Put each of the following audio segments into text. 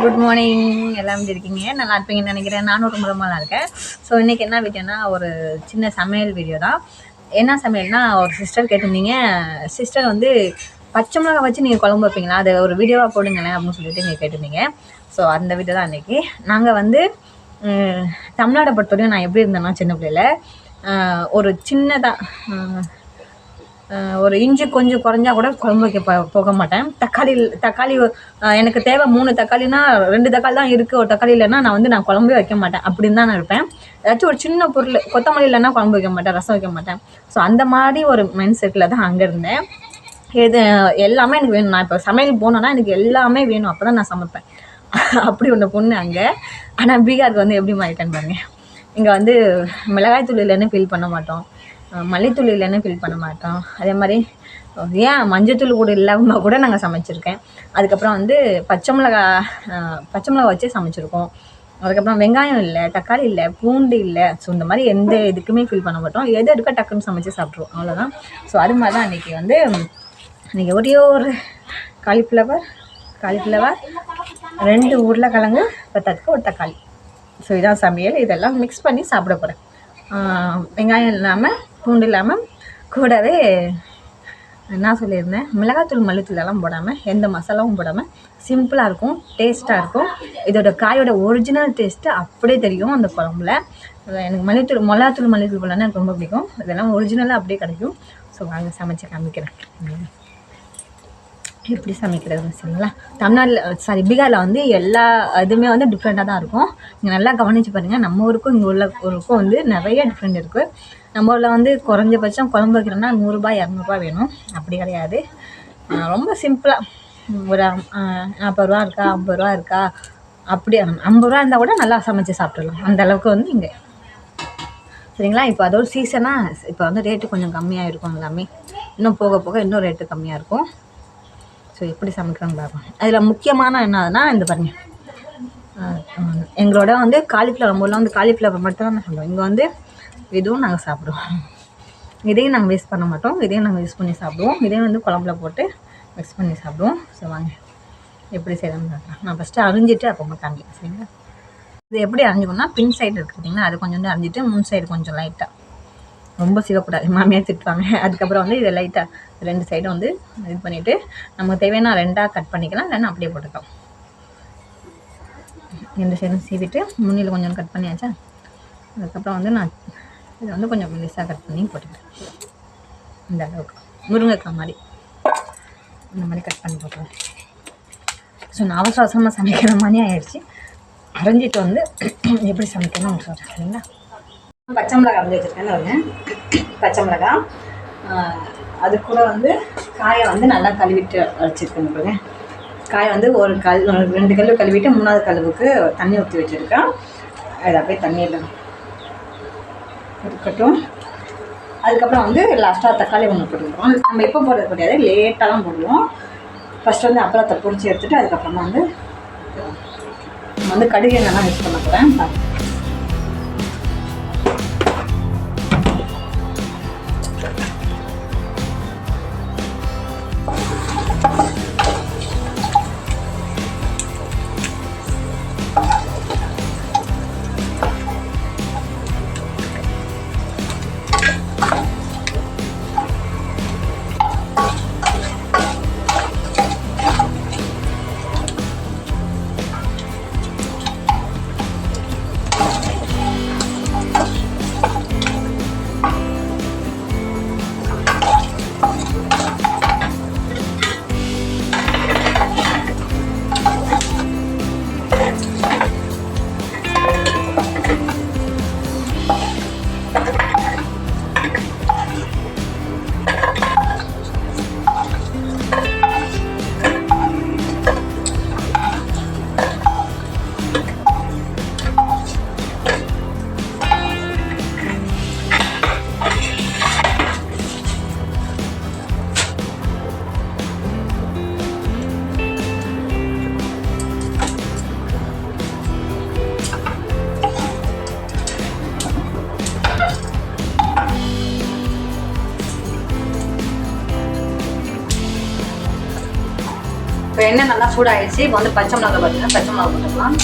Good morning. எல்லாம் எப்படி இருக்கீங்க? நல்லா இருப்பீங்கன்னு நினைக்கிறேன். நானும் ரொம்ப ரொம்ப நல்லா இருக்கேன். ஸோ இன்றைக்கி என்ன வீடியோனா, ஒரு சின்ன சமையல் வீடியோ தான். என்ன சமையல்னா, ஒரு சிஸ்டர் கேட்டிருந்தீங்க, சிஸ்டர் வந்து பச்சை மிளகா வச்சு நீங்கள் குழம்பு வைப்பீங்களா, அதை ஒரு வீடியோவாக போடுங்களேன் அப்படின்னு சொல்லிட்டு நீங்கள் கேட்டிருந்தீங்க. ஸோ அந்த வீடியோ தான் இன்றைக்கி. நாங்கள் வந்து தமிழ்நாடை பொறுத்தவரையும் நான் எப்படி இருந்தேன்னா, சின்ன பிள்ளையில் ஒரு சின்னதாக ஒரு இஞ்சி கொஞ்சம் குறைஞ்சா கூட குழம்பு வைக்க போக மாட்டேன். தக்காளி எனக்கு தேவை 3 தக்காளினா 2 தக்காளி தான் இருக்குது, ஒரு தக்காளி இல்லைன்னா நான் குழம்பே வைக்க மாட்டேன். அப்படின்னு தான் நான் இருப்பேன். ஏதாச்சும் ஒரு சின்ன பொருள், கொத்தமல்லி இல்லைன்னா குழம்பு வைக்க மாட்டேன், ரசம் வைக்க மாட்டேன். ஸோ அந்த மாதிரி ஒரு மைண்ட் செட்டில் தான் அங்கே இருந்தேன். இது எல்லாமே எனக்கு வேணும். நான் இப்போ சமையல் போனோன்னா எனக்கு எல்லாமே வேணும், அப்போ தான் நான் சமைப்பேன். அப்படி ஒன்று பொண்ணு அங்கே. ஆனால் பீகாருக்கு வந்து எப்படி மாறிட்டேன்னு பாருங்க. இங்கே வந்து மிளகாய் தூள் இல்லைன்னு ஃபீல் பண்ண மாட்டோம், மல்லித்தூள் இல்லைன்னு ஃபீல் பண்ண மாட்டோம். அதே மாதிரி ஏன் மஞ்சத்தூள் கூட இல்லாமல் கூட நாங்கள் சமைச்சிருக்கேன். அதுக்கப்புறம் வந்து பச்சை மிளகா வச்சே சமைச்சிருக்கோம். அதுக்கப்புறம் வெங்காயம் இல்லை, தக்காளி இல்லை, பூண்டு இல்லை. ஸோ இந்த மாதிரி எந்த இதுக்குமே ஃபீல் பண்ண மாட்டோம். எது இருக்கோ டக்குன்னு சமைச்சு சாப்பிட்ருவோம், அவ்வளோதான். ஸோ அது மாதிரி தான் இன்றைக்கி ஒரே ஒரு காலிஃப்ளவர் 2 உருளைக்கிழங்கு, பத்தாத்துக்கு ஒரு தக்காளி. ஸோ இதான் சமையல். இதெல்லாம் மிக்ஸ் பண்ணி சாப்பிட போகிறேன். வெங்காயம் இல்லாமல், பூண்டு இல்லாமல், கூடவே என்ன சொல்லியிருந்தேன், மிளகாத்தூள் மல்லித்தூளெல்லாம் போடாமல், எந்த மசாலாவும் போடாமல் சிம்பிளாக இருக்கும், டேஸ்ட்டாக இருக்கும். இதோட காயோட ஒரிஜினல் டேஸ்ட்டு அப்படியே தெரியும் அந்த குழம்புல. எனக்கு மிளகாத்தூள் மல்லித்தூள் போடலான்னு எனக்கு ரொம்ப பிடிக்கும். இதெல்லாம் ஒரிஜினலாக அப்படியே கிடைக்கும். ஸோ வாங்க சமைச்சு காமிக்கிறேன் எப்படி சமைக்கிறதுன்னு. சரிங்களா? பீகாரில் வந்து எல்லா இதுவுமே வந்து டிஃப்ரெண்ட்டாக தான் இருக்கும். நீங்கள் நல்லா கவனித்து பாருங்கள். நம்ம ஊருக்கும் இங்கே உள்ள ஊருக்கும் வந்து நிறைய டிஃப்ரெண்ட் இருக்குது. நம்ம ஊரில் வந்து குறைஞ்சபட்சம் குழம்பு வைக்கிறோன்னா 100 ரூபாய் 200 ரூபா வேணும். அப்படி கிடையாது. ரொம்ப சிம்பிளாக ஒரு 40 ரூபா இருக்கா, 50 ரூபா இருக்கா, அப்படி 50 ரூபா இருந்தால் கூட நல்லா சமைச்சு சாப்பிட்றலாம். அந்த அளவுக்கு வந்து இங்கே. சரிங்களா? இப்போ அதோட சீசனாக இப்போ வந்து ரேட்டு கொஞ்சம் கம்மியாக இருக்கும். எல்லாமே இன்னும் போக போக இன்னும் ரேட்டு கம்மியாக இருக்கும். ஸோ எப்படி சமைக்கிறாங்க பார்ப்போம். அதில் முக்கியமான என்னதுன்னா, இந்த பாருங்க, எங்களோட வந்து காலிஃப்ளவர், நம்ம ஊரில் வந்து காலிஃப்ளவர் மட்டும் தான் சாப்பிடுவோம். இங்கே வந்து இதுவும் நாங்கள் சாப்பிடுவோம். இதையும் நாங்கள் வேஸ்ட் பண்ண மாட்டோம். இதையும் நாங்கள் யூஸ் பண்ணி சாப்பிடுவோம். இதையும் வந்து குழம்புல போட்டு மிக்ஸ் பண்ணி சாப்பிடுவோம். ஸோ வாங்க எப்படி செய்யணும்னு பார்க்கலாம். நான் ஃபஸ்ட்டு அரிஞ்சிட்டு அப்புறமா காமிக்கிறேன். சரிங்களா? இது எப்படி அரிஞ்சுக்கணும்னா, பின் சைடு இருக்குதுங்கன்னா அது கொஞ்சம் வந்து அரிஞ்சிட்டு, முன் சைடு கொஞ்சம் லைட்டாக, ரொம்ப சிவக்கூடாது, மாமியார் திட்டுவாங்க. அதுக்கப்புறம் வந்து இதை லைட்டாக 2 சைடும் வந்து இது பண்ணிவிட்டு, நமக்கு தேவையான 2ஆக கட் பண்ணிக்கலாம், இல்லைன்னா அப்படியே போட்டுக்கலாம். 2 சைடும் சீவிட்டு முன்னில் கொஞ்சம் கட் பண்ணியாச்சா. அதுக்கப்புறம் வந்து நான் இதை வந்து கொஞ்சம் மெலிசாக கட் பண்ணி போட்டுக்கிறேன். இந்த அளவுக்கு முருங்கைக்காய் மாதிரி இந்த மாதிரி கட் பண்ணி போட்டுருவேன். ஸோ நான் அவசரமாக சமைக்கிற மாதிரி ஆயிடுச்சு. அரைஞ்சிட்டு வந்து எப்படி சமைக்கணும்னு சொல்கிறேன். சரிங்களா? பச்சை மிளகா வந்து வச்சுருக்கேன்னு வருங்க. பச்சை மிளகா, அது கூட வந்து காயை வந்து நல்லா கழுவிட்டு வச்சுருக்கேன். பாருங்க, காயை வந்து 2 கல் கழுவிட்டு 3வது கழுவுக்கு தண்ணி ஊற்றி வச்சுருக்கேன். அதை அப்படியே தண்ணியில் இருக்கட்டும். அதுக்கப்புறம் வந்து லாஸ்ட்டாக தக்காளி ஒன்று போட்டுக்கிறோம். நம்ம எப்போ போடுறது கிடையாது, லேட்டாக தான் போடுவோம். ஃபஸ்ட்டு வந்து அப்பளத்தை பொரிச்சு எடுத்துகிட்டு அதுக்கப்புறமா வந்து கடுகு எண்ணெய்லாம் யூஸ் பண்ண போகிறேன். இப்போ எண்ணெய் நல்லா சூடாகிடுச்சு. இப்போ வந்து பச்சை மிளகா பார்த்தீங்கன்னா பச்சை மிளகா போட்டுக்கலாம்.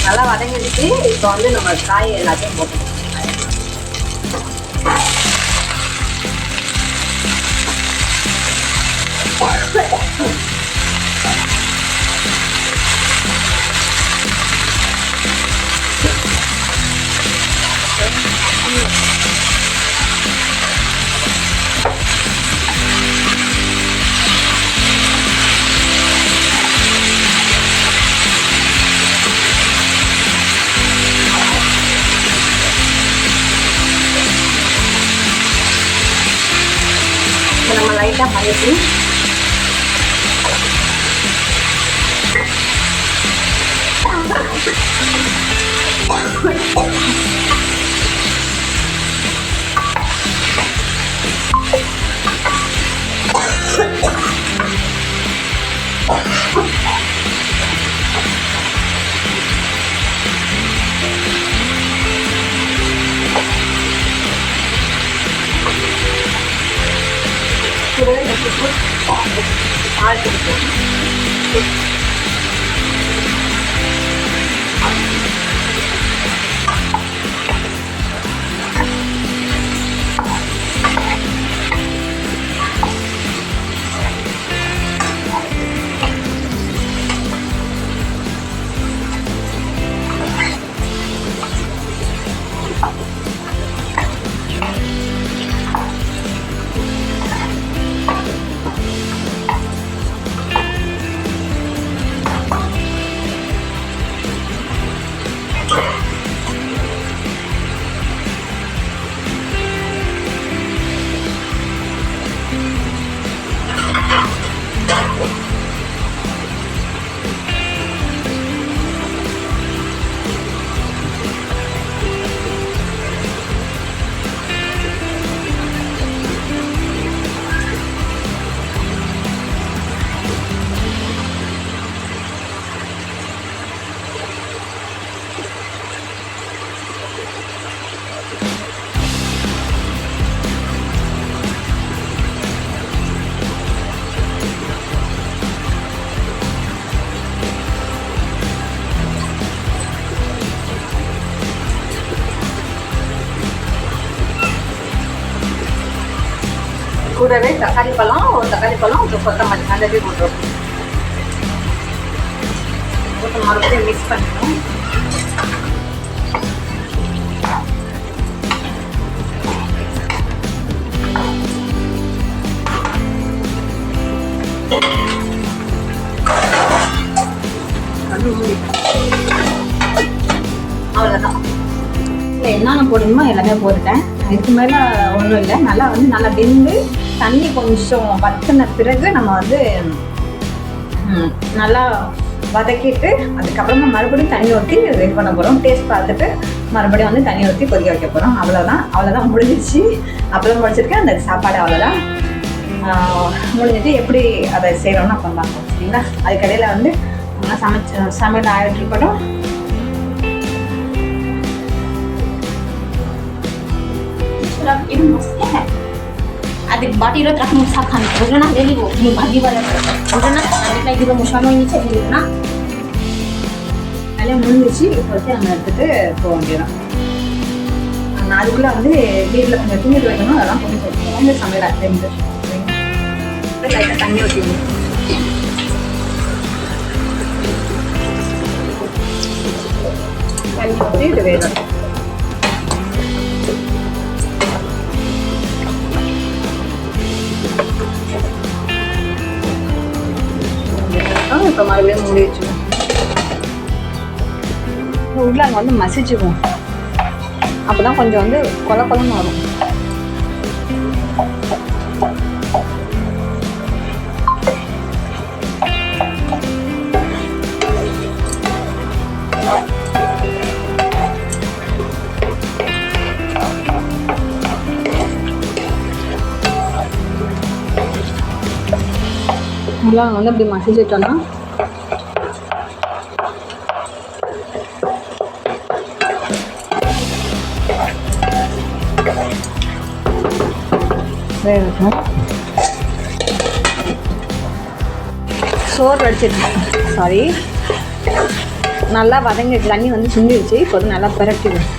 நல்லா வதங்கிடுச்சு. இப்போ வந்து நம்ம காய் எல்லாத்தையும் போட்டுக்கலாம். நம்ம லைட்டாக பண்ணிட்டு கூடவே தக்காளி பழம், ஒரு தக்காளி பழம், ஒரு கொத்தமல்லி அந்த போட்டுருவோம். போட்டு மறுபடியும் மிக்ஸ் பண்ணிக்கணும். அவ்வளோதான். என்னென்ன போடணுமோ எல்லாமே போட்டுட்டேன். இதுக்கு மேலே ஒன்றும் இல்லை. நல்லா வெந்து தண்ணி கொஞ்சம் வற்றின பிறகு நம்ம வந்து நல்லா வதக்கிட்டு அதுக்கப்புறமா மறுபடியும் தண்ணி ஊற்றி ரெடி பண்ண போகிறோம். டேஸ்ட் பார்த்துட்டு மறுபடியும் வந்து தண்ணி ஊற்றி கொதிக்க வைக்க போகிறோம். அவ்வளோதான் முடிஞ்சிச்சு. அப்பளம் முடிச்சிருக்கேன். அந்த சாப்பாடு அவ்வளோதான் முடிஞ்சிட்டு எப்படி அதை செய்கிறோம்னு அப்புறம் பார்ப்போம். சரிங்களா? அதுக்கடையில் வந்து சமையல் ஆகிட்டு இருக்கட்டும். ini maksudnya adik bati lo terak musakan udah nak deli bu ini bagi barang udah nak adik lagi lo musano ini cek dulu nak எல்லாம் முடிஞ்சிச்சு. இப்போ வச்சு நம்ம எடுத்துகிட்டு போக வேண்டியதான். நான் அதுக்குள்ளே வந்து வீட்டில் கொஞ்சம் துணி துவைக்கணும், அதெல்லாம் துணி துவைக்கணும். இந்த சமையல் அட்டை லைட்டாக தண்ணி ஊற்றிக்கணும். தண்ணி ஊற்றி இது வேணும். இப்போ மறுபடியும் மூடி வச்சுக்கணும். உருளைங்க வந்து மசிச்சுக்குவோம், அப்போ தான் கொஞ்சம் வந்து கொல கொலன்னு வரும். உருளைங்க வந்து அப்படி மசிச்சுட்டோன்னா சோறு வடிச்சிருக்கேன். சாரி, நல்லா வதங்கிடுச்சு, தண்ணி வந்து சுண்டிடுச்சு. இப்போ வந்து நல்லா பிரட்டிடும்.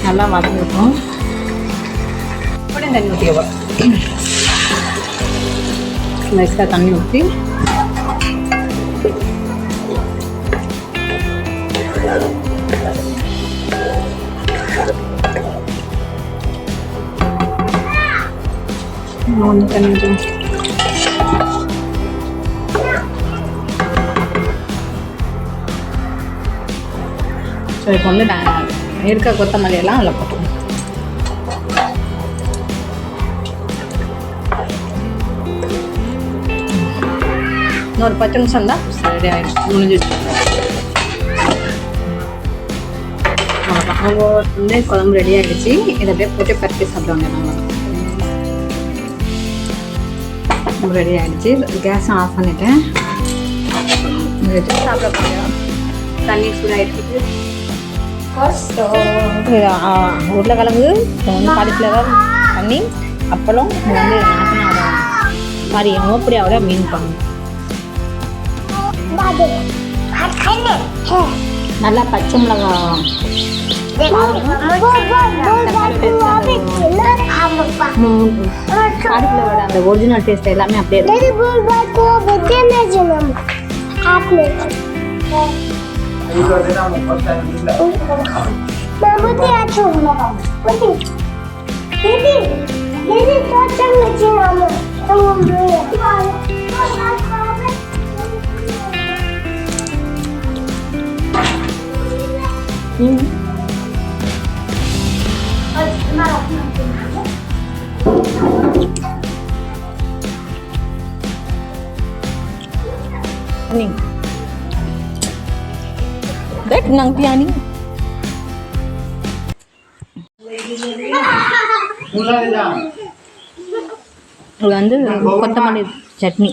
நல்லா வதங்கிருக்கும். அப்படியே தண்ணி ஊற்றிடுவோம். எக்ஸ்ட்ரா தண்ணி ஊற்றி தண்ணி ஊற்றுவோம். ஸோ இப்போ வந்து இருக்க கொத்தமல்லி எல்லாம் அதில் போட்டுருவோம். இன்னொரு 10 நிமிஷம் தான் ரெடி ஆகிடும், முடிஞ்சிடுச்சு. அவங்க வந்து குழம்பு ரெடி ஆகிடுச்சு. இதை அப்படியே போட்டு பரட்டி சாப்பிடுவாங்க. நம்ம ரெடி ஆகிடுச்சு. கேஸை ஆஃப் பண்ணிட்டேன். வச்சு சாப்பிட போகிறோம். தண்ணி சூடாகிடுச்சு. உருளைக்கிழங்கு, காலிஃப்ளவர், தண்ணி, அப்பளம், இது வந்து சாரி மோப்படியாவோட மீன் குழம்பு. நல்லா பச்சை மிளகாய், காலிஃப்ளவரோட அந்த ஒரிஜினல் டேஸ்ட் எல்லாமே அப்படியே nang piani. இது வந்து கொத்தமல்லி சட்னி.